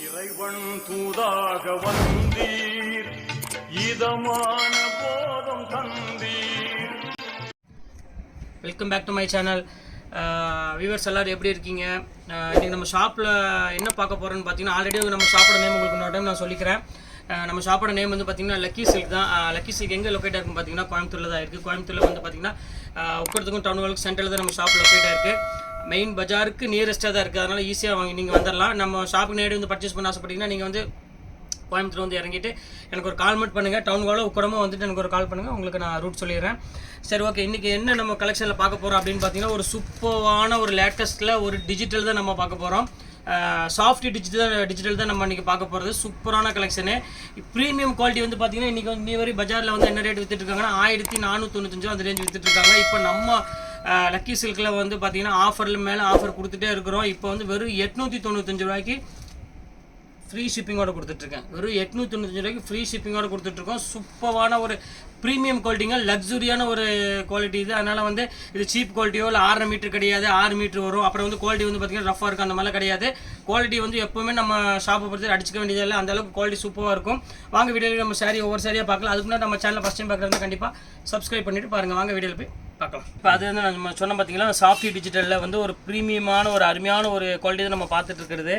இறைவன் தூதாக வந்தீர், இதமான போதம் தந்தீர். Welcome back to my channel. Viewers எல்லோரும் எப்படி இருக்கீங்க? இன்றைக்கி நம்ம ஷாப்பில் என்ன பார்க்க போகிறோன்னு பார்த்தீங்கன்னா, ஆல்ரெடி நம்ம ஷாப்போட நேம் உங்களுக்கு இன்னொரு டைம் நான் சொல்லிக்கிறேன். நம்ம ஷாப்போட நேம் வந்து பார்த்திங்கன்னா லக்கி சில்க் தான். லக்கி சில்க் எங்கே லொக்கேட் ஆகுன்னு பார்த்தீங்கன்னா கோயம்புத்தூரில் தான் இருக்குது. கோயம்புத்தூரில் வந்து பார்த்திங்கன்னா உட்கிறதுக்கும் டவுன் ஹாலுக்கு சென்டரில் தான் நம்ம ஷாப் லொக்கேட் ஆகிருக்கு. மெயின் பஜாருக்கு நியரஸ்ட்டாக தான் இருக்குது. அதனால் ஈஸியாக வாங்கி நீங்கள் வந்துடலாம். நம்ம ஷாப்புக்கு நேரடி வந்து பர்ச்சேஸ் பண்ண ஆசைப்பட்டீங்கன்னா நீங்கள் வந்து கோயம்புத்தூர் வந்து இறங்கிட்டு எனக்கு ஒரு கால் மட்டும் பண்ணுங்கள். டவுன் ஹாலில் உட்கடமாக வந்துட்டு எனக்கு ஒரு கால் பண்ணுங்கள், உங்களுக்கு நான் ரூட் சொல்லிடுறேன். சரி, ஓகே. இன்றைக்கி என்ன நம்ம கலெக்ஷனில் பார்க்க போகிறோம் அப்படின்னு பார்த்தீங்கன்னா, ஒரு சூப்பரான ஒரு லேட்டஸ்ட்டில் ஒரு டிஜிட்டல் தான் நம்ம பார்க்க போகிறோம். சாஃப்ட் டிஜிட்டல் தான் நம்ம இன்றைக்கி பார்க்க போகிறது. சூப்பரான கலெக்ஷனு. ப்ரீமியம் குவாலிட்டி வந்து பார்த்திங்கன்னா இன்றைக்கி வந்து நீ வரை பஜாரில் வந்து என்ன ரேட் விற்றுட்ருக்காங்கன்னா 1495 அந்த ரேஞ்ச் விற்றுட்ருக்காங்க. இப்போ நம்ம லக்கி சில்கில் வந்து பார்த்திங்கன்னா ஆஃபரில் மேலே ஆஃபர் கொடுத்துட்டே இருக்கிறோம். இப்போ வந்து வெறும் 895 ரூபாய்க்கு ஃப்ரீ ஷிப்பிங்கோடு கொடுத்துட்ருக்கேன். வெறும் 895 ரூபாய்க்கு ஃப்ரீ ஷிப்பிங்கோடு கொடுத்துட்ருக்கோம். சூப்பரான ஒரு ப்ரீமியம் குவாலிட்டிங்க, லக்ஸுரியான ஒரு குவாலிட்டி இது. அதனால் வந்து இது சீப் குவாலிட்டியோ இல்லை 6 மீட்டர் கிடையாது, 6 மீட்டர் வரும். அப்புறம் வந்து குவாலிட்டி வந்து பார்த்திங்கன்னா ரஃபாக இருக்கும், அந்த மாதிரிலாம் கிடையாது. குவாலிட்டி வந்து எப்போவுமே நம்ம ஷாப்பை பொறுத்து அடிச்சிக்க வேண்டியது இல்லை, அந்தளவுக்கு குவாலிட்டி சூப்பராக இருக்கும். வாங்க வீடியோவில் நம்ம சாரி ஒவ்வொரு சாரியாக பார்க்கலாம். அதுக்கு முன்னாடி நம்ம சேனலில் ஃபஸ்ட் டைம் பார்க்குறது கண்டிப்பாக சப்ஸ்கிரைப் பண்ணிவிட்டு பாருங்கள். வாங்க வீடியோவில் போய் பார்க்கலாம். இப்போ அது வந்து நம்ம சொன்ன பார்த்தீங்கன்னா சாஃப்ட் டிஜிட்டலில் வந்து ஒரு ப்ரீமியமான ஒரு அருமையான ஒரு குவாலிட்டி தான் நம்ம பார்த்துட்டு இருக்கிறது.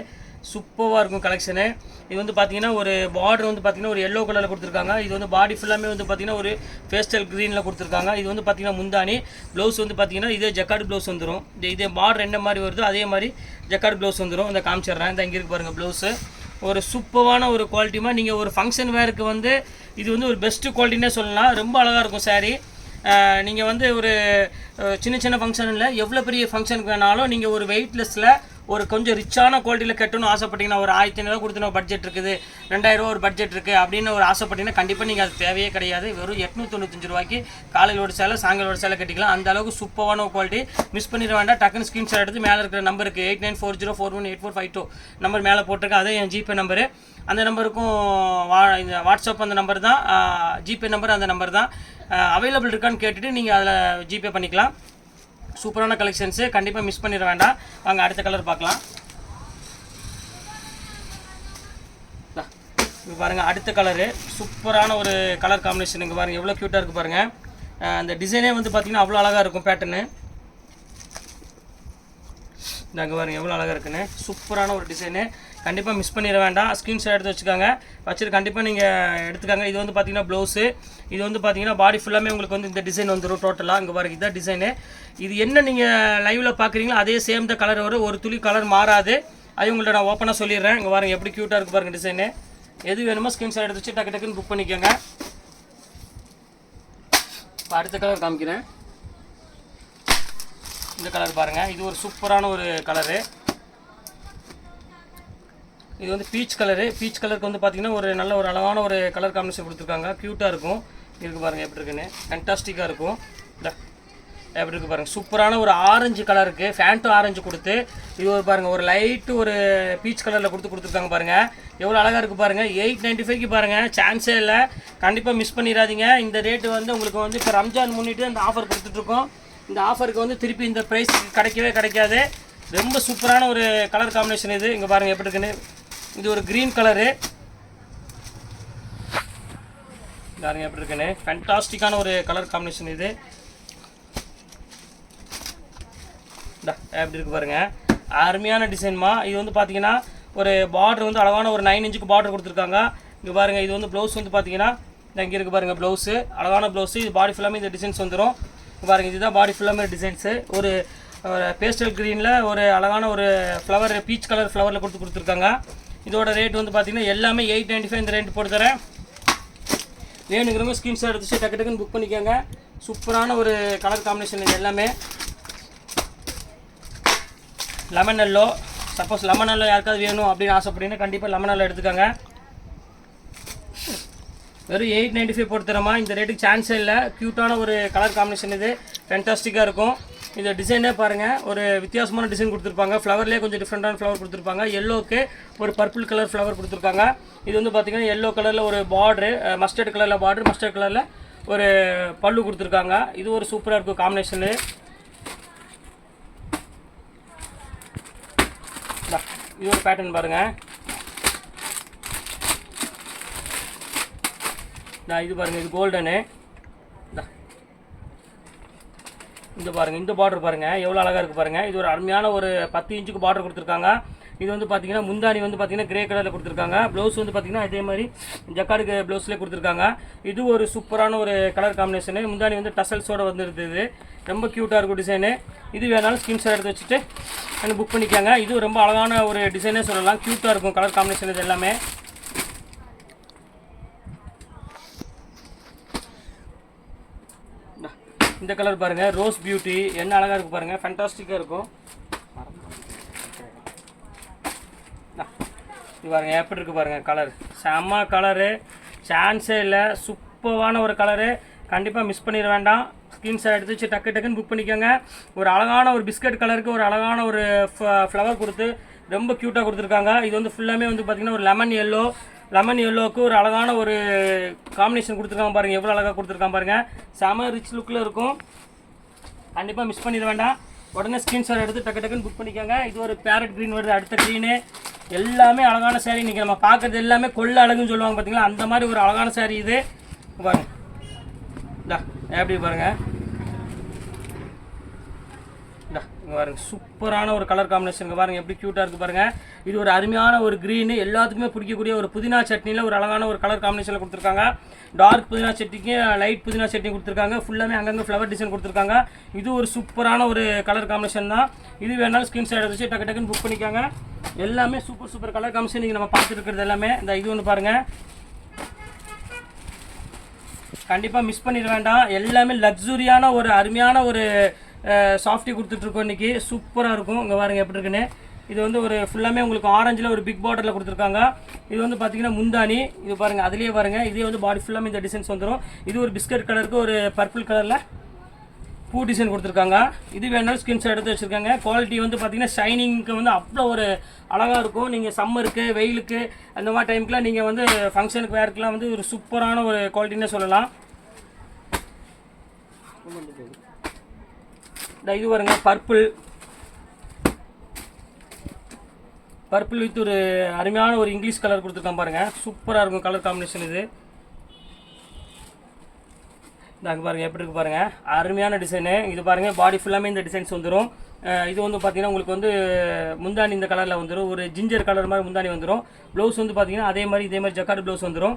சூப்பராக இருக்கும் கலெக்ஷனு. இது வந்து பார்த்தீங்கன்னா ஒரு பார்டர் வந்து பார்த்தீங்கன்னா ஒரு எல்லோ கலரில் கொடுத்துருக்காங்க. இது வந்து பாடி ஃபுல்லாமே வந்து பார்த்தீங்கன்னா ஒரு பேஸ்டல் க்ரீனில் கொடுத்துருக்காங்க. இது வந்து பார்த்தீங்கன்னா முந்தானி. ப்ளவுஸ் வந்து பார்த்தீங்கன்னா இதே ஜக்கார்டு ப்ளவுஸ் வந்துடும். இதே பார்டர் என்ன மாதிரி வருதோ அதே மாதிரி ஜக்கார்டு ப்ளவுஸ் வந்துடும். இந்த காமிச்சிடுறேன். இந்த இங்கே இருக்கு பாருங்கள் ப்ளவுஸு. ஒரு சூப்பரான ஒரு குவாலிட்டிமா. நீங்கள் ஒரு ஃபங்க்ஷன் வேருக்கு வந்து இது வந்து ஒரு பெஸ்ட்டு குவாலிட்டினே சொல்லலாம். ரொம்ப அழகாக இருக்கும் சாரீ. நீங்கள் வந்து ஒரு சின்ன சின்ன ஃபங்க்ஷன் இல்லை, எவ்வளோ பெரிய ஃபங்க்ஷனுக்கு வேணாலும் நீங்கள் ஒரு வெயிட்லெஸ்ஸில் ஒரு கொஞ்சம் ரிச்சான குவாலிட்டியில் கட்டணும் ஆசைப்பட்டீங்கன்னா, ஒரு 1500 கொடுத்துன பட்ஜெட் இருக்குது, 2000 ஒரு பட்ஜெட் இருக்குது அப்படின்னு ஒரு ஆசைப்பட்டீங்கன்னா கண்டிப்பாக நீங்கள் அது தேவையே கிடையாது. வெறும் 895 ரூபாய்க்கு காலையிலோட சேலை சாயங்காலோட சேலை கட்டிக்கலாம். அந்த அளவுக்கு சூப்பரான குவாலிட்டி. மிஸ் பண்ணிட வேண்டாம். டக்குன்னு ஸ்க்ரீன்ஷாட் எடுத்து மேலே இருக்கிற நம்பருக்கு 8940418452 நம்பர் மேலே போட்டிருக்கேன். அதே என் ஜிபே நம்பரு. அந்த நம்பருக்கும் இந்த வாட்ஸ்அப் அந்த நம்பர் தான், ஜிபே நம்பர் அந்த நம்பர் தான். அவைலபிள் இருக்கான்னு கேட்டுட்டு நீங்கள் அதில் ஜிபே பண்ணிக்கலாம். சூப்பரான கலெக்ஷன்ஸு, கண்டிப்பாக மிஸ் பண்ணிட வேண்டாம். வாங்க அடுத்த கலர் பார்க்கலாம். இங்கே பாருங்கள் அடுத்த கலரு. சூப்பரான ஒரு கலர் காம்பினேஷன். இங்கே பாருங்கள் எவ்வளோ க்யூட்டாக இருக்குது பாருங்கள். அந்த டிசைனே வந்து பார்த்திங்கன்னா அவ்வளோ அழகாக இருக்கும் பேட்டர்னு. இங்கே பாருங்கள் எவ்வளோ அழகாக இருக்குன்னு. சூப்பரான ஒரு டிசைனு. கண்டிப்பாக மிஸ் பண்ணிட வேண்டாம். ஸ்க்ரீன்ஷாட் எடுத்து வச்சுக்கோங்க. வச்சுட்டு கண்டிப்பாக நீங்கள் எடுத்துக்காங்க. இது வந்து பார்த்திங்கன்னா ப்ளவுஸு. இது வந்து பார்த்திங்கன்னா பாடி ஃபுல்லாமே உங்களுக்கு வந்து இந்த டிசைன் வந்துடும் டோட்டலாக. இங்கே பாருங்கள் இதுதான் டிசைனு. இது என்ன நீங்கள் லைவில் பார்க்குறீங்களோ அதே சேம் தான் கலர் வரும். ஒரு துளி கலர் மாறாது. அது உங்கள்கிட்ட நான் ஓப்பனாக சொல்லிடுறேன். இங்கே பாருங்கள் எப்படி க்யூட்டாக இருக்குது பாருங்கள் டிசைனு. எது வேணுமோ ஸ்க்ரீன்ஷாட் எடுத்து வச்சு டக்கு டக்குன்னு புக் பண்ணிக்கோங்க. இப்போ அடுத்த கலர் காமிக்கிறேன். இந்த கலர் பாருங்கள். இது ஒரு சூப்பரான ஒரு கலரு. இது வந்து பீச் கலரு. பீச் கலருக்கு வந்து பார்த்திங்கன்னா ஒரு நல்ல ஒரு அழகான ஒரு கலர் காம்பினேஷன் கொடுத்துருக்காங்க. க்யூட்டாக இருக்கும். இருக்குது பாருங்கள் எப்படி இருக்குன்னு. ஃபேன்டாஸ்டிக்காக இருக்கும். எப்படி இருக்குது பாருங்கள். சூப்பரான ஒரு ஆரஞ்சு கலருக்கு ஃபேண்ட்டு ஆரஞ்சு கொடுத்து இது ஒரு பாருங்கள் ஒரு லைட்டு ஒரு பீச் கலரில் கொடுத்துருக்காங்க பாருங்கள். எவ்வளோ அழகாக இருக்குது பாருங்கள். 895க்கு பாருங்கள். சான்ஸே இல்லை. கண்டிப்பாக மிஸ் பண்ணிடாதீங்க. இந்த ரேட்டு வந்து உங்களுக்கு வந்து இப்போ ரம்ஜான் முன்னிட்டு அந்த ஆஃபர் கொடுத்துட்ருக்கோம். இந்த ஆஃபருக்கு வந்து திருப்பி இந்த ப்ரைஸுக்கு கிடைக்கவே கிடைக்காது. ரொம்ப சூப்பரான ஒரு கலர் காம்பினேஷன் இது. இங்கே பாருங்கள் எப்படி இருக்குன்னு. இது ஒரு க்ரீன் கலரு. பாருங்கள் எப்படி இருக்குன்னு. ஃபேன்டாஸ்டிக்கான ஒரு கலர் காம்பினேஷன் இது. எப்படி இருக்குது பாருங்கள். அருமையான டிசைன்மா. இது வந்து பார்த்தீங்கன்னா ஒரு பார்டர் வந்து அழகான ஒரு 9 இன்ச்சுக்கு பார்டர் கொடுத்துருக்காங்க. இங்கே பாருங்கள். இது வந்து ப்ளவுஸ் வந்து பார்த்தீங்கன்னா இங்கே இருக்குது பாருங்கள் ப்ளவுஸு. அழகான ப்ளவுஸு. இது பாடி ஃபுல்லாமே இந்த டிசைன்ஸ் வந்துடும். பாருங்கள் இதுதான் பாடி ஃபுல்லாமே டிசைன்ஸு. ஒரு பேஸ்டல் க்ரீனில் ஒரு அழகான ஒரு ஃப்ளவர் பீச் கலர் ஃப்ளவரில் கொடுத்துருக்காங்க. இதோட ரேட் வந்து பார்த்திங்கன்னா எல்லாமே 895 இந்த ரேட் போட்டு தரேன். வேணுங்கிறவங்க ஸ்க்ரீன்ஷாட் எடுத்து டக்கு டக்குன்னு புக் பண்ணிக்கோங்க. சூப்பரான ஒரு கலர் காம்பினேஷன் இது எல்லாமே. Lemon yellow. Suppose lemon yellow யாருக்காவது வேணும் அப்படின்னு ஆசைப்பட்டீங்கன்னா கண்டிப்பாக லெமன் எல்லோ எடுத்துக்கோங்க. வெறும் 895 போட்டு தரமா. இந்த ரேட்டுக்கு சான்ஸே இல்லை. க்யூட்டான ஒரு கலர் காம்பினேஷன் இது. ஃபேன்டாஸ்டிக்காக இருக்கும். இந்த டிசைனே பாருங்கள் ஒரு வித்தியாசமான டிசைன் கொடுத்துருப்பாங்க. ஃப்ளவர்லேயே கொஞ்சம் டிஃப்ரெண்ட்டான ஃப்ளவர் கொடுத்துருப்பாங்க. எல்லோக்கு ஒரு பர்பிள் கலர் ஃப்ளவர் கொடுத்துருக்காங்க. இது வந்து பார்த்திங்கன்னா எல்லோ கலரில் ஒரு பார்ட்ரு, மஸ்டர்ட் கலரில் பார்ட்ரு, மஸ்டர்ட் கலரில் ஒரு பல்லு கொடுத்துருக்காங்க. இது ஒரு சூப்பராக இருக்கும் காம்பினேஷனு. இது ஒரு பேட்டர்ன் பாருங்கள். இது பாருங்கள், இது கோல்டனு. இந்த பாருங்கள், இந்த பார்டர் பாருங்கள் எவ்வளோ அழகாக இருக்குது பாருங்கள். இது ஒரு அருமையான ஒரு 10 இன்ச்சுக்கு பார்டர் கொடுத்துருக்காங்க. இது வந்து பார்த்தீங்கன்னா முந்தானி வந்து பார்த்தீங்கன்னா கிரே கலரில் கொடுத்துருக்காங்க. ப்ளவுஸ் வந்து பார்த்தீங்கன்னா இதே மாதிரி ஜக்கார்டு ப்ளவுஸ்லேயே கொடுத்துருக்காங்க. இது ஒரு சூப்பரான ஒரு கலர் காம்பினேஷனு. முந்தானி வந்து டசல்ஸோடு வந்துருது. ரொம்ப க்யூட்டாக இருக்கும் டிசைனு. இது வேணாலும் ஸ்கிரீன்ஷாட் எடுத்து வச்சுட்டு எனக்கு புக் பண்ணிக்காங்க. இது ரொம்ப அழகான ஒரு டிசைனே சொல்லலாம். க்யூட்டாக இருக்கும் கலர் காம்பினேஷன் இது எல்லாமே. இந்த கலர் பாருங்கள், ரோஸ் பியூட்டி, என்ன அழகாக இருக்குது பாருங்கள், ஃபேண்டாஸ்டிக்காக இருக்கும். இது பாருங்கள் எப்படி இருக்குது பாருங்கள், கலர் செம்ம கலரு, சான்ஸே இல்லை, சூப்பரான ஒரு கலரு. கண்டிப்பாக மிஸ் பண்ணிட வேண்டாம். ஸ்க்ரீன்ஷாட் எடுத்து வச்சு டக்குன்னு புக் பண்ணிக்கோங்க. ஒரு அழகான ஒரு பிஸ்கட் கலருக்கு ஒரு அழகான ஒரு ஃப்ளவர் கொடுத்து ரொம்ப க்யூட்டாக கொடுத்துருக்காங்க. இது வந்து ஃபுல்லாமே வந்து பார்த்திங்கன்னா ஒரு லெமன் எல்லோவுக்கு ஒரு அழகான ஒரு காம்பினேஷன் கொடுத்துருக்காங்க பாருங்கள், எவ்வளோ அழகாக கொடுத்துருக்காங்க பாருங்கள். செம ரிச் லுக்கில் இருக்கும். கண்டிப்பாக மிஸ் பண்ணிட வேண்டாம். உடனே ஸ்க்ரீன்ஷாட் எடுத்து டக்குன்னு புக் பண்ணிக்கோங்க. இது ஒரு பேரட் க்ரீன் வருது, அடுத்த க்ரீனு, எல்லாமே அழகான சாரீ. இன்றைக்கி நம்ம பார்க்குறது எல்லாமே கொள்ள அழகுன்னு சொல்லுவாங்க பார்த்தீங்களா, அந்த மாதிரி ஒரு அழகான சாரீ இது. பாருங்கள் எப்படி பாருங்கள், இங்கே பாருங்கள் சூப்பரான ஒரு கலர் காம்பினேஷன். பாருங்கள் எப்படி க்யூட்டாக இருக்குது பாருங்கள். இது ஒரு அருமையான ஒரு க்ரீனு, எல்லாத்துக்குமே பிடிக்கக்கூடிய ஒரு புதினா சட்னியில் ஒரு அழகான ஒரு கலர் காம்பினேஷனில் கொடுத்துருக்காங்க. டார்க் புதினா சட்னிக்கு லைட் புதினா சட்னி கொடுத்துருக்காங்க. ஃபுல்லாமே அங்கங்கே ஃப்ளவர் டிசைன் கொடுத்துருக்காங்க. இது ஒரு சூப்பரான ஒரு கலர் காம்பினேஷன் தான். இது வேணாலும் ஸ்க்ரீன்ஷாட் எடுத்து வச்சு டக்குன்னு புக் பண்ணிக்காங்க. எல்லாமே சூப்பர் கலர் காம்பினேஷன் நீங்கள் நம்ம பார்த்துட்டு இருக்கிறது எல்லாமே. இந்த இது ஒன்று பாருங்கள், கண்டிப்பாக மிஸ் பண்ணிட வேண்டாம். எல்லாமே லக்ஸுரியான ஒரு அருமையான ஒரு சாஃப்டி கொடுத்துட்ருக்கோம் இன்றைக்கி. சூப்பராக இருக்கும். இங்கே பாருங்கள் எப்படி இருக்குன்னு. இது வந்து ஒரு ஃபுல்லாமே உங்களுக்கு ஆரஞ்சில் ஒரு பிக் பார்டரில் கொடுத்துருக்காங்க. இது வந்து பார்த்திங்கன்னா முந்தானி. இது பாருங்கள், அதுலேயே பாருங்கள், இதே வந்து பாடி ஃபுல்லாமே இந்த டிசைன்ஸ் வந்துடும். இது ஒரு பிஸ்கட் கலருக்கு ஒரு பர்பிள் கலரில் பூ டிசைன் கொடுத்துருக்காங்க. இது வேணாலும் ஸ்க்ரீன்ஷாட் எடுத்து வச்சுருக்காங்க. குவாலிட்டி வந்து பார்த்திங்கன்னா ஷைனிங்க்கு வந்து அவ்வளோ ஒரு அழகாக இருக்கும். நீங்கள் சம்மருக்கு, வெயிலுக்கு, அந்த மாதிரி டைமுக்குலாம் நீங்கள் வந்து ஃபங்க்ஷனுக்கு வேறுக்கெலாம் வந்து ஒரு சூப்பரான ஒரு குவாலிட்டின்னு சொல்லலாம். இது பாருங்க, பர்பிள் வித் ஒரு அருமையான ஒரு இங்கிலீஷ் கலர் கொடுத்துருக்கான் பாருங்கள். சூப்பராக இருக்கும் கலர் காம்பினேஷன் இது. இதாங்க பாருங்கள் எப்படி இருக்குது பாருங்கள், அருமையான டிசைனு. இது பாருங்கள் பாடி ஃபுல்லாமே இந்த டிசைன்ஸ் வந்துடும். இது வந்து பார்த்திங்கன்னா உங்களுக்கு வந்து முந்தானி இந்த கலரில் வந்துடும். ஒரு ஜிஞ்சர் கலர் மாதிரி முந்தானி வந்துடும். ப்ளவுஸ் வந்து பார்த்திங்கன்னா இதே மாதிரி ஜக்கார்டு ப்ளவுஸ் வந்துடும்.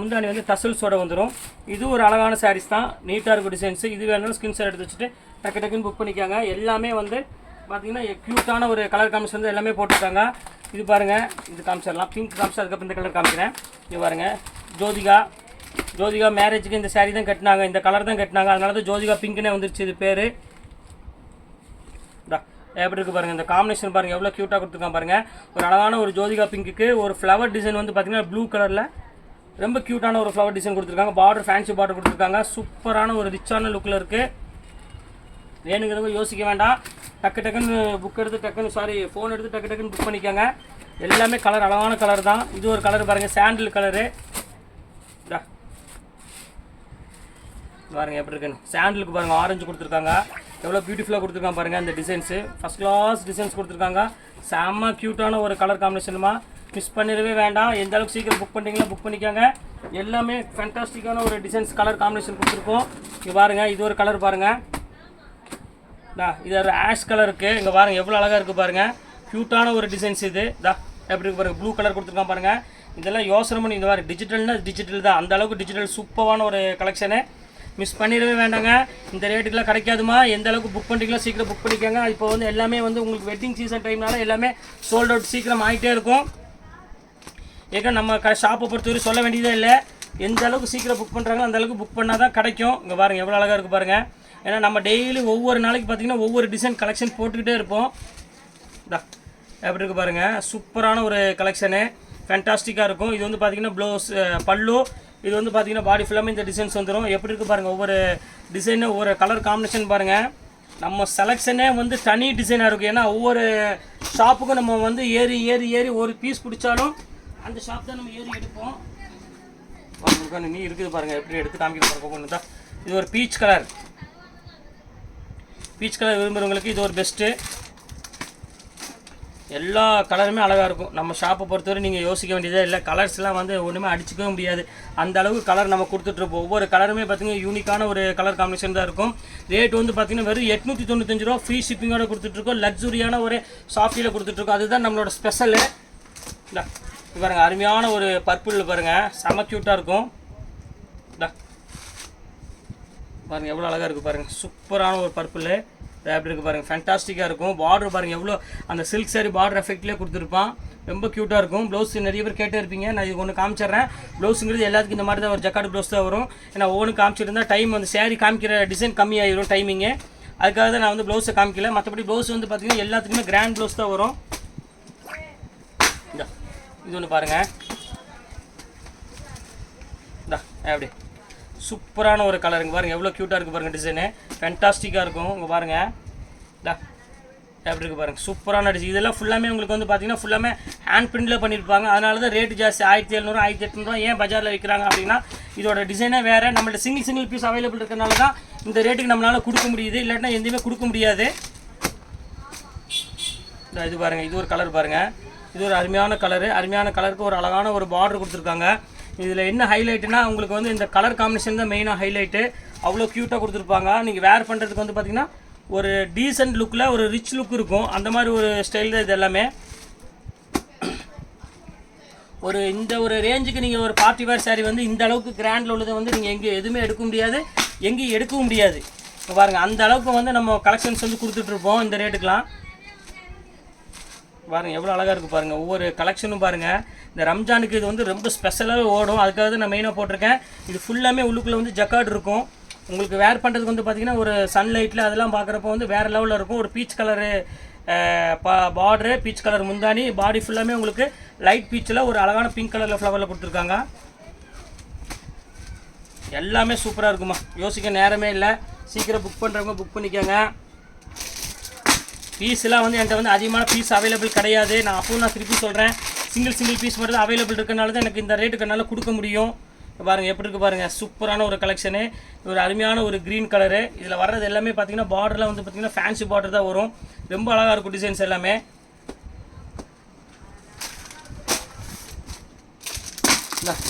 முந்தானி வந்து டசல்ஸோட வந்துடும். இது ஒரு அழகான சாரீஸ் தான், நீட்டாக இருக்கும் டிசைன்ஸு. இது வேணாலும் ஸ்க்ரீன்ஷாட் எடுத்து வச்சுட்டு டக்குன்னு புக் பண்ணிக்காங்க. எல்லாமே வந்து பார்த்திங்கன்னா க்யூட்டான ஒரு கலர் காமிச்சு வந்து எல்லாமே போட்டுருக்காங்க. இது பாருங்கள், இது காமிச்சிடலாம், பிங்க் காமிச்சு அதுக்கப்புறம் இந்த கலர் காமிக்கிறேன். இது பாருங்கள், ஜோதிகா மேரேஜுக்கு இந்த சாரீ தான் கட்டினாங்க, இந்த கலர் தான் கட்டினாங்க, அதனால தான் ஜோதிகா பிங்க்னே வந்துருச்சு இது பேர். எப்படி இருக்குது பாருங்கள், இந்த காம்பினேஷன் பாருங்கள் எவ்வளோ க்யூட்டாக கொடுத்துருக்காங்க பாருங்கள். ஒரு அழகான ஒரு ஜோதிகா பிங்க்குக்கு ஒரு ஃப்ளவர் டிசைன் வந்து பார்த்திங்கன்னா ப்ளூ கலரில் ரொம்ப க்யூட்டான ஒரு ஃப்ளவர் டிசைன் கொடுத்துருக்காங்க. பார்டர் ஃபேன்சி பார்டர் கொடுத்துருக்காங்க. சூப்பரான ஒரு ரிச்சான லுக்கில் இருக்குது. வேணுங்கிறவங்க யோசிக்க வேண்டாம். டக்குன்னு புக் எடுத்து ஃபோன் எடுத்து டக்குன்னு புக் பண்ணிக்கோங்க. எல்லாமே கலர் அழகான கலர் தான். இது ஒரு கலர் பாருங்கள், சாண்டில் கலரு. பாருங்கள் எப்படி இருக்குன்னு. சாண்டிலுக்கு பாருங்கள் ஆரஞ்சு கொடுத்துருக்காங்க. எவ்வளோ பியூட்டிஃபுல்லாக கொடுத்துருக்காங்க பாருங்கள். இந்த டிசைன்ஸு ஃபஸ்ட் கிளாஸ் டிசைன்ஸ் கொடுத்துருக்காங்க. செம்ம க்யூட்டான ஒரு கலர் காம்பினேஷனுமா, மிஸ் பண்ணிடவே வேண்டாம். எந்த அளவுக்கு சீக்கிரம் புக் பண்ணிங்களா புக் பண்ணிக்கோங்க. எல்லாமே ஃபேண்டாஸ்டிக்கான ஒரு டிசைன்ஸ் கலர் காம்பினேஷன் கொடுத்துருக்கோம். இங்கே பாருங்கள், இது ஒரு கலர் பாருங்கள், இது ஒரு ஆஷ் கலருக்கு. இங்கே பாருங்கள் எவ்வளோ அழகாக இருக்குது பாருங்கள். க்யூட்டான ஒரு டிசைன்ஸ் இது. எப்படி இருக்கு பாருங்கள், ப்ளூ கலர் கொடுத்துருக்கான் பாருங்கள். இதெல்லாம் யோசனை பண்ணி இந்த மாதிரி டிஜிட்டல் தான், அந்த அளவுக்கு டிஜிட்டல் சூப்பரான ஒரு கலெக்ஷனு. மிஸ் பண்ணிடவே வேண்டாங்க. இந்த ரேட்டுக்கெலாம் கிடைக்காதுமா. எந்த அளவுக்கு புக் பண்ணுறீங்களோ சீக்கிரம் புக் பண்ணிக்கோங்க. இப்போ வந்து எல்லாமே வந்து உங்களுக்கு வெட்டிங் சீசன் டைம்னால எல்லாமே சோல்ட் அவுட் சீக்கிரம் ஆகிட்டே இருக்கும். ஏன்னா நம்ம ஷாப்பை பொறுத்தவரை சொல்ல வேண்டியதே இல்லை. எந்த அளவுக்கு சீக்கிரம் புக் பண்ணுறாங்களோ அந்த அளவுக்கு புக் பண்ணால் தான் கிடைக்கும். இங்கே பாருங்கள் எவ்வளோ அழகாக இருக்குது பாருங்கள். ஏன்னா நம்ம டெய்லி ஒவ்வொரு நாளைக்கு பார்த்திங்கன்னா ஒவ்வொரு டிசைன் கலெக்ஷன் போட்டுக்கிட்டே இருப்போம். எப்படி இருக்குது பாருங்கள், சூப்பரான ஒரு கலெக்ஷனு, ஃபேண்டாஸ்டிக்காக இருக்கும். இது வந்து பார்த்திங்கன்னா ப்ளவுஸ் பல்லு. இது வந்து பார்த்திங்கன்னா பாடி ஃபுல்லாமே இந்த டிசைன்ஸ் வந்துடும். எப்படி இருக்குது பாருங்கள், ஒவ்வொரு டிசைனு ஒவ்வொரு கலர் காம்பினேஷன் பாருங்கள். நம்ம செலெக்ஷனே வந்து தனி டிசைனாக இருக்கும். ஏன்னா ஒவ்வொரு ஷாப்புக்கும் நம்ம வந்து ஏறி ஒரு பீஸ் பிடிச்சாலும் அந்த ஷாப் தான் நம்ம ஏறி எடுப்போம். நீ இருக்குது பாருங்கள், எப்படி எடுத்து காமிக்கிற பாருங்க தான். இது ஒரு பீச் கலர் விரும்புகிறவங்களுக்கு இது ஒரு பெஸ்ட்டு. எல்லா கலருமே அழகாக இருக்கும். நம்ம ஷாப்பை பொறுத்தவரை நீங்கள் யோசிக்க வேண்டியதே இல்லை. கலர்ஸ்லாம் வந்து ஒன்றுமே அடிச்சிக்கவே முடியாது, அந்த அளவுக்கு கலர் நம்ம கொடுத்துட்ருப்போம். ஒவ்வொரு கலருமே பார்த்திங்கன்னா யூனிக்கான ஒரு கலர் காம்பினேஷன் தான் இருக்கும். ரேட் வந்து பார்த்திங்கன்னா வெறும் 895 ரூபா ஃப்ரீ ஷிப்பிங்கோட கொடுத்துட்ருக்கோம். லக்ஸுரியான ஒரு சாஃப்டியில் கொடுத்துட்ருக்கோம். அதுதான் நம்மளோட ஸ்பெஷலு. இல்லை பாருங்கள், அருமையான ஒரு பர்பிள் பாருங்கள், செம க்யூட்டாக இருக்கும். பாருங்கள் எவ்வளோ அழகாக இருக்குது பாருங்கள், சூப்பரான ஒரு பர்பிள் எப்படி இருக்குது பாருங்கள், ஃபேண்டாஸ்டிக்காக இருக்கும். பார்டர் பாருங்கள் எவ்வளோ அந்த சில்க் சாரி பார்டர் எஃபெக்ட்லேயே கொடுத்துருப்பான், ரொம்ப க்யூட்டாக இருக்கும். ப்ளவுஸ் நிறைய பேர் கேட்டே இருப்பீங்க, நான் இது ஒன்று காமிச்சிட்றேன். ப்ளவுஸுங்கிறது எல்லாத்துக்கும் இந்த மாதிரி தான் ஒரு ஜக்கார்டு ப்ளவுஸ் தான் வரும். ஏன்னா ஒவ்வொன்று காமிச்சிருந்தா டைம் வந்து சாரி காமிக்கிற டிசைன் கம்மியாகிடும் டைமிங்கு, அதுக்காக தான் நான் வந்து ப்ளவுஸை காமிக்கல. மற்றபடி ப்ளவுஸ் வந்து பார்த்திங்கன்னா எல்லாத்துக்குமே கிராண்ட் ப்ளவுஸ் தான் வரும். இது ஒன்று பாருங்கள், எப்படி சூப்பரான ஒரு கலருங்க பாருங்கள், எவ்வளோ க்யூட்டாக இருக்குது பாருங்கள், டிசைனு ஃபேண்டாஸ்டிக்காக இருக்கும். இங்கே பாருங்கள் எப்படி இருக்குது பாருங்கள், சூப்பரான டிசைன். இதெல்லாம் ஃபுல்லாமே உங்களுக்கு வந்து பார்த்திங்கன்னா ஃபுல்லாமே ஹேண்ட் பிரிண்டில் பண்ணியிருப்பாங்க. அதனால தான் ரேட்டு ஜாஸ்தி, 1700 1800 ஏன் பஜாரில் விற்கிறாங்க அப்படின்னா இதோட டிசைனே வேறு. நம்மள்ட்ட சிங்கிள் பீஸ் அவைலபிள் இருக்கிறனால தான் இந்த ரேட்டுக்கு நம்மளால் கொடுக்க முடியுது, இல்லாட்டினா எதுவுமே கொடுக்க முடியாது. இது பாருங்கள், இது ஒரு கலர் பாருங்கள், இது ஒரு அருமையான கலரு. அருமையான கலருக்கு ஒரு அழகான ஒரு பார்டர் கொடுத்துருக்காங்க. இதில் என்ன ஹைலைட்டுனா உங்களுக்கு வந்து இந்த கலர் காம்பினேஷன் தான் மெயினாக ஹைலைட்டு. அவ்வளோ க்யூட்டாக கொடுத்துருப்பாங்க. நீங்கள் வேர் பண்ணுறதுக்கு வந்து பார்த்திங்கன்னா ஒரு டீசென்ட் லுக்கில் ஒரு ரிச் லுக் இருக்கும், அந்த மாதிரி ஒரு ஸ்டைல் தான் இது எல்லாமே. இந்த ஒரு ரேஞ்சுக்கு நீங்கள் ஒரு பார்ட்டி வேர் சாரீ வந்து இந்த அளவுக்கு கிராண்டில் உள்ளதை வந்து நீங்கள் எங்கே எதுவுமே எடுக்க முடியாது, எங்கேயும் எடுக்கவும் முடியாது. இப்போ பாருங்கள், அந்த அளவுக்கு வந்து நம்ம கலெக்ஷன்ஸ் வந்து கொடுத்துட்ருப்போம் இந்த ரேட்டுக்கெலாம். பாருங்கள் எவ்வளோ அழகாக இருக்குது பாருங்கள், ஒவ்வொரு கலெக்ஷனும் பாருங்கள். இந்த ரம்ஜானுக்கு இது வந்து ரொம்ப ஸ்பெஷலாகவே ஓடும், அதுக்காக தான் நான் மெயினாக போட்டிருக்கேன். இது ஃபுல்லாமே உள்ளுக்குள்ளே வந்து ஜக்கார்டு இருக்கும். உங்களுக்கு வேர் பண்ணுறதுக்கு வந்து பார்த்திங்கன்னா ஒரு சன்லைட்டில் அதெல்லாம் பார்க்குறப்போ வந்து வேறு லெவலில் இருக்கும். ஒரு peach colour border, peach colour முந்தானி, பாடி ஃபுல்லாமே உங்களுக்கு லைட் பீச்சில் ஒரு அழகான பிங்க் கலரில் ஃப்ளவரில் கொடுத்துருக்காங்க. எல்லாமே சூப்பராக இருக்குமா, யோசிக்க நேரமே இல்லை. சீக்கிரம் புக் பண்ணுறவங்க புக் பண்ணிக்கோங்க. பீஸ்லாம் வந்து என்கிட்ட வந்து அதிகமான பீஸ் அவைலபிள் கிடையாது. நான் திருப்பி சொல்கிறேன், சிங்கிள் பீஸ் மட்டும் தான் அவைலபிள் இருக்கனால தான் எனக்கு இந்த ரேட்டுக்கு என்னால் கொடுக்க முடியும். பாருங்கள் எப்படி இருக்குது பாருங்கள், சூப்பரான ஒரு கலெக்ஷனு. ஒரு அருமையான ஒரு க்ரீன் கலரு. இதில் வர்றது எல்லாமே பார்த்திங்கன்னா பார்டரில் வந்து பார்த்திங்கன்னா ஃபேன்சி பார்டர் தான் வரும். ரொம்ப அழகாக இருக்கும் டிசைன்ஸ் எல்லாமே.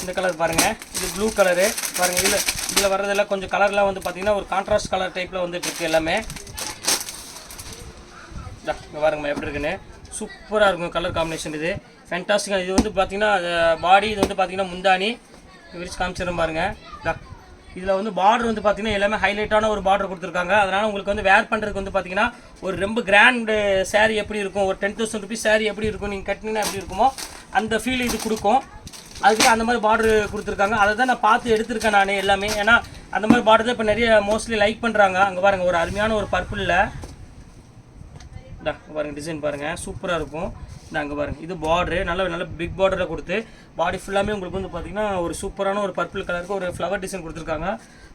இந்த கலர் பாருங்கள், இது ப்ளூ கலரு பாருங்கள். இதில் வர்றதெல்லாம் கொஞ்சம் கலர்லாம் வந்து பார்த்திங்கன்னா ஒரு கான்ட்ராஸ்ட் கலர் டைப்பில் வந்துட்டுருக்கு எல்லாமே. இங்கே பாருங்கம்மா எப்படி இருக்குன்னு, சூப்பராக இருக்கும் கலர் காம்பினேஷன். இது ஃபேண்டாஸ்டிக்காக. இது வந்து பார்த்திங்கன்னா பாடி, இது வந்து பார்த்திங்கன்னா முந்தானி விரிச்சு காமிச்சிடும் பாருங்கள். இதில் வந்து பார்டர் வந்து பார்த்திங்கன்னா எல்லாமே ஹைலைட்டான ஒரு பார்டர் கொடுத்துருக்காங்க. அதனால் உங்களுக்கு வந்து வேர் பண்ணுறதுக்கு வந்து பார்த்திங்கன்னா ஒரு ரொம்ப கிராண்டு சாரீ எப்படி இருக்கும், ஒரு 10,000 ருபீஸ் சாரீ எப்படி இருக்கும், நீங்கள் கட்டினீங்கன்னா எப்படி இருக்குமோ அந்த ஃபீல் இது கொடுக்கும். அதுக்கு அந்த மாதிரி பார்டர் கொடுத்துருக்காங்க. அதை தான் நான் பார்த்து எடுத்திருக்கேன் நான் எல்லாமே. ஏன்னா அந்த மாதிரி பார்டர் தான் இப்போ நிறைய மோஸ்ட்லி லைக் பண்ணுறாங்க. அங்கே பாருங்கள், ஒரு அருமையான ஒரு பர்பிளில் பாருங்கள் டிசைன் பாருங்கள், சூப்பராக இருக்கும். அங்கே பாருங்கள், இது பார்டரு நல்ல பிக் பார்டரில் கொடுத்து பாடி ஃபுல்லாமே உங்களுக்கு வந்து பார்த்திங்கன்னா ஒரு சூப்பரான ஒரு பர்பிள் கலருக்கு ஒரு ஃப்ளவர் டிசைன் கொடுத்துருக்காங்க.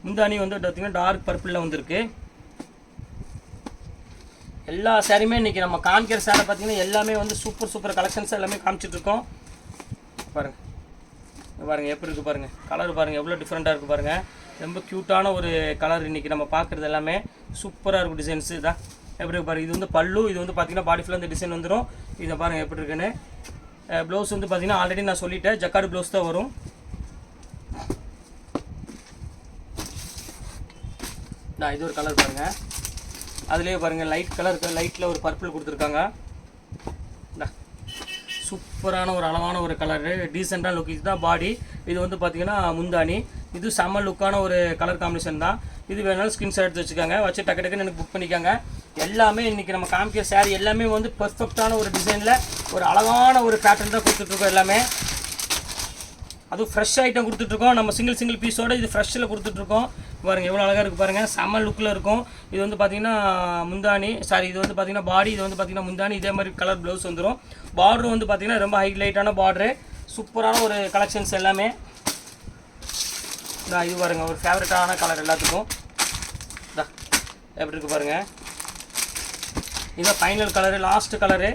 முந்தானி வந்து பார்த்திங்கன்னா டார்க் பர்பிளில் வந்துருக்கு. எல்லா சாரியுமே இன்றைக்கி நம்ம காமிக்கிற சாரை பார்த்திங்கன்னா எல்லாமே வந்து சூப்பர் கலெக்ஷன்ஸ் எல்லாமே காமிச்சிட்ருக்கோம். பாருங்கள் எப்படி இருக்குது பாருங்கள், கலர் பாருங்கள் எவ்வளோ டிஃப்ரெண்ட்டாக இருக்குது பாருங்கள். ரொம்ப க்யூட்டான ஒரு கலர் இன்றைக்கி நம்ம பார்க்குறது எல்லாமே சூப்பராக இருக்கும் டிசைன்ஸு. இதான் எப்படி பாருங்கள், இது வந்து பல்லு, இது வந்து பார்த்திங்கன்னா பாடி ஃபுல்லாக இந்த டிசைன் வந்துடும். இதை பாருங்கள் எப்படி இருக்குன்னு. ப்ளவுஸ் வந்து பார்த்திங்கன்னா ஆல்ரெடி நான் சொல்லிட்டேன், ஜக்கார்டு ப்ளவுஸ் தான் வரும். இது ஒரு கலர் பாருங்கள், அதுலேயே பாருங்கள் லைட் கலர், லைட்டில் ஒரு பர்பிள் கொடுத்துருக்காங்க. சூப்பரான ஒரு அழகான ஒரு கலரு, டீசெண்டான லுக். இதுதான் பாடி, இது வந்து பார்த்திங்கன்னா முந்தானி. இது செம்ம லுக்கான ஒரு கலர் காம்பினேஷன் தான். இது வேணாலும் ஸ்கிரீன்ஷாட் எடுத்து வச்சுக்கோங்க, வச்சு டக்குன்னு எனக்கு புக் பண்ணிக்கோங்க. எல்லாமே இன்றைக்கி நம்ம காமிக்கிற சாரீ எல்லாமே வந்து பெர்ஃபெக்டான ஒரு டிசைனில் ஒரு அழகான ஒரு பேட்டர்ன் தான் கொடுத்துட்ருக்கோம் எல்லாமே. அதுவும் ஃப்ரெஷ் ஐட்டம் கொடுத்துட்ருக்கோம். நம்ம சிங்கிள் பீஸோடு இது ஃப்ரெஷ்ஷில் கொடுத்துட்ருக்கோம். பாருங்கள் எவ்வளோ அழகாக இருக்குது பாருங்கள், செம்ம லுக்கில் இருக்கும். இது வந்து பார்த்திங்கன்னா முந்தானி, இது வந்து பார்த்திங்கன்னா பாடி, இது வந்து பார்த்திங்கன்னா முந்தானி. இதே மாதிரி கலர் ப்ளவுஸ் வந்துடும். பார்டரும் வந்து பார்த்திங்கன்னா ரொம்ப ஹைலைட்டான பார்டரு, சூப்பரான ஒரு கலெக்ஷன்ஸ் எல்லாமே. இது பாருங்கள் ஒரு ஃபேவரட்டான கலர் எல்லாத்துக்கும். எப்படி இருக்குது பாருங்கள், இதுதான் ஃபைனல் கலரு, லாஸ்ட்டு கலரு.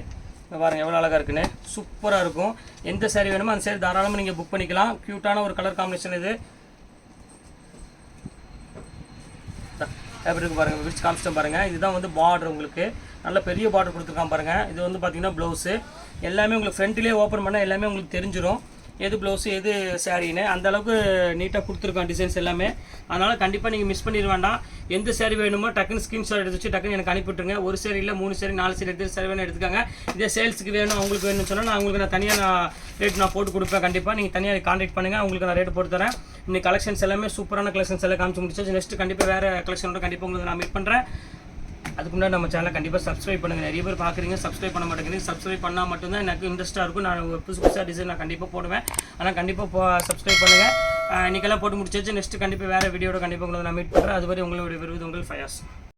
பாருங்கள் எவ்வளோ அழகாக இருக்குன்னு, சூப்பராக இருக்கும். எந்த சாரீ வேணுமோ அந்த சாரீ தாராளமாக நீங்கள் புக் பண்ணிக்கலாம். க்யூட்டான ஒரு கலர் காம்பினேஷன் இது. எப்படி இருக்கு பாருங்கள், விரிச்சு காமிச்சிட்டேன் பாருங்கள். இதுதான் வந்து பார்டர், உங்களுக்கு நல்ல பெரிய பார்டர் கொடுத்துருக்கான் பாருங்கள். இது வந்து பார்த்தீங்கன்னா ப்ளவுஸு எல்லாமே உங்களுக்கு ஃப்ரண்ட்லேயே ஓப்பன் பண்ணால் எல்லாமே உங்களுக்கு தெரிஞ்சிடும் எது ப்ளவுஸு எது சாரீன்னு. அந்தளவுக்கு நீட்டாக கொடுத்துருக்கான் டிசைன்ஸ் எல்லாமே. அதனால் கண்டிப்பாக நீங்கள் மிஸ் பண்ணிட வேண்டாம். எந்த சாரீ வேணுமோ டக்குன்னு ஸ்க்ரீன்ஷாட் எடுத்து வச்சு டக்குன்னு எனக்கு அனுப்பிவிட்டுருங்க. ஒரு சாரீ இல்லை 3 சாரீ 4 சாரீ எடுத்து சாரீ வேணும் எடுத்துக்காங்க. இதே சேல்ஸுக்கு வேணும் அவங்களுக்கு வேணும்னு சொன்னால் நான் உங்களுக்கு தனியாக ரேட் போட்டு கொடுப்பேன். கண்டிப்பாக நீங்கள் தனியாக கான்டாக்ட் பண்ணுங்கள், உங்களுக்கு நான் ரேட்டு போட்டு தரேன். இன்னைக்கு கலெக்ஷன்ஸ் எல்லாமே சூப்பரான கலெக்ஷன்ஸ் எல்லாம் காமிச்சு முடிச்சு. நெக்ஸ்ட் கண்டிப்பாக வேறு கலெக்ஷனோட கண்டிப்பாக உங்களுக்கு நான் மீட் பண்ணுறேன். அதுக்கு முன்னாடி நம்ம சேனலை கண்டிப்பாக சப்ஸ்கிரைப் பண்ணுங்கள். நிறைய பேர் பார்க்குறீங்க, சப்ஸ்கிரைப் பண்ண மாட்டேங்கிறீங்க. சப்ஸ்கிரைப் பண்ணால் மட்டும்தான் எனக்கு இன்ட்ரெஸ்ட்டாக இருக்கும். நான் புதுசாக டிசைன் நான் கண்டிப்பாக போடுவேன். ஆனால் கண்டிப்பாக சப்ஸ்கிரைப் பண்ணுங்கள். இன்றைக்கெல்லாம் போட்டு முடிச்சாச்சு. நெக்ஸ்ட் கண்டிப்பாக வேறு வீடியோட கண்டிப்பாக உங்களை நான் மீட் பண்ணுறேன். அதுவரை உங்களுடைய விருது உங்கள் ஃபயாஸ்.